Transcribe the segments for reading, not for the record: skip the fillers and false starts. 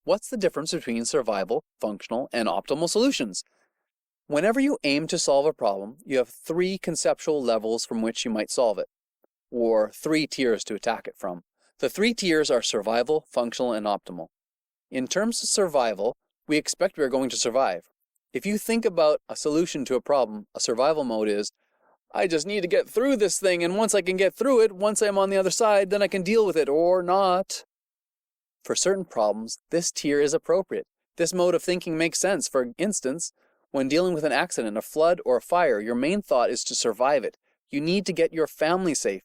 What's the difference between survival, functional, and optimal solutions? Whenever you aim to solve a problem, you have three conceptual levels from which you might solve it, or three tiers to attack it from. The three tiers are survival, functional, and optimal. In terms of survival, we expect we are going to survive. If you think about a solution to a problem, a survival mode is, I just need to get through this thing, and once I can get through it, once I'm on the other side, then I can deal with it, or not. For certain problems, this tier is appropriate. This mode of thinking makes sense. For instance, when dealing with an accident, a flood, or a fire, your main thought is to survive it. You need to get your family safe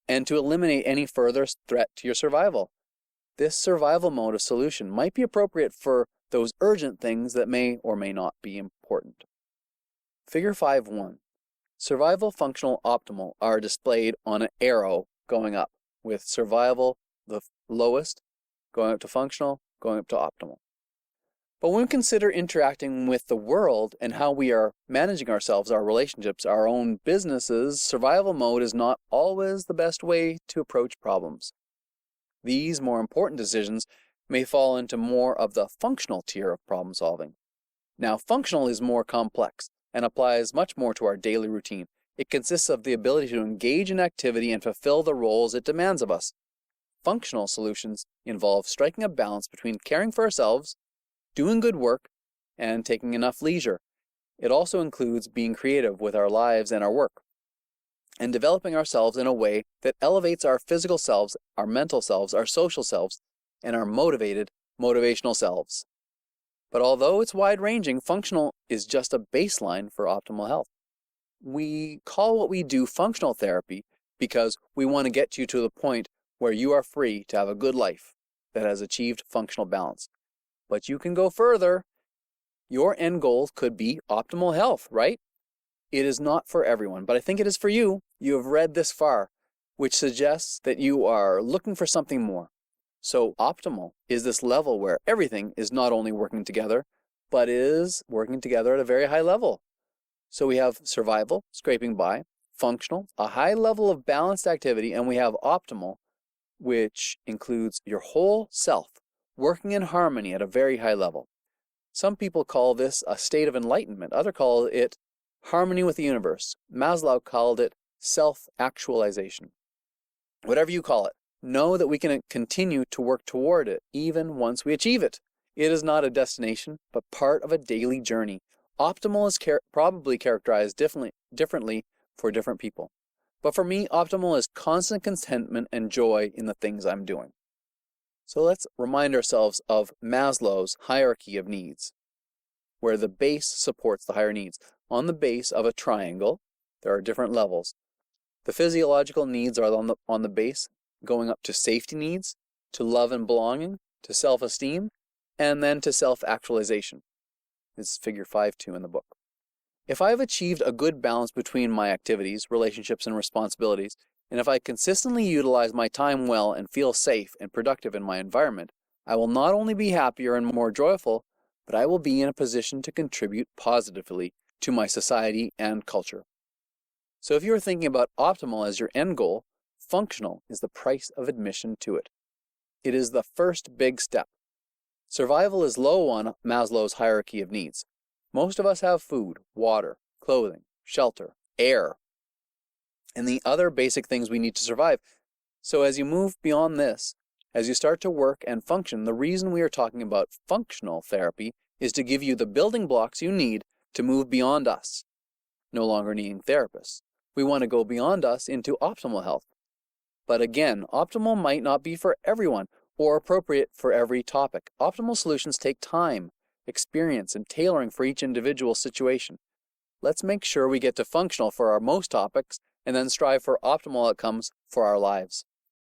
and to eliminate any further threat to your survival. This survival mode of solution might be appropriate for those urgent things that may or may not be important. Figure 5.1. Survival, functional, optimal are displayed on an arrow going up, with survival the lowest, going up to functional, going up to optimal. But when we consider interacting with the world and how we are managing ourselves, our relationships, our own businesses, survival mode is not always the best way to approach problems. These more important decisions may fall into more of the functional tier of problem solving. Now, functional is more complex and applies much more to our daily routine. It consists of the ability to engage in activity and fulfill the roles it demands of us. Functional solutions involve striking a balance between caring for ourselves, doing good work, and taking enough leisure. It also includes being creative with our lives and our work, and developing ourselves in a way that elevates our physical selves, our mental selves, our social selves, and our motivational selves. But although it's wide-ranging, functional is just a baseline for optimal health. We call what we do functional therapy because we want to get you to the point where you are free to have a good life that has achieved functional balance. But you can go further. Your end goal could be optimal health, right? It is not for everyone, but I think it is for you. You have read this far, which suggests that you are looking for something more. So optimal is this level where everything is not only working together, but is working together at a very high level. So we have survival, scraping by, functional, a high level of balanced activity, and we have optimal, which includes your whole self, working in harmony at a very high level. Some people call this a state of enlightenment. Others call it harmony with the universe. Maslow called it self-actualization. Whatever you call it, know that we can continue to work toward it even once we achieve it. It is not a destination, but part of a daily journey. Optimal is probably characterized differently for different people. But for me, optimal is constant contentment and joy in the things I'm doing. So let's remind ourselves of Maslow's hierarchy of needs, where the base supports the higher needs. On the base of a triangle, there are different levels. The physiological needs are on the base, going up to safety needs, to love and belonging, to self-esteem, and then to self-actualization. This is figure 5.2 in the book. If I have achieved a good balance between my activities, relationships, and responsibilities, and if I consistently utilize my time well and feel safe and productive in my environment, I will not only be happier and more joyful, but I will be in a position to contribute positively to my society and culture. So if you are thinking about optimal as your end goal, functional is the price of admission to it. It is the first big step. Survival is low on Maslow's hierarchy of needs. Most of us have food, water, clothing, shelter, air, and the other basic things we need to survive. So as you move beyond this, as you start to work and function, the reason we are talking about functional therapy is to give you the building blocks you need to move beyond us, no longer needing therapists. We want to go beyond us into optimal health. But again, optimal might not be for everyone or appropriate for every topic. Optimal solutions take time, experience, and tailoring for each individual situation. Let's make sure we get to functional for our most topics and then strive for optimal outcomes for our lives.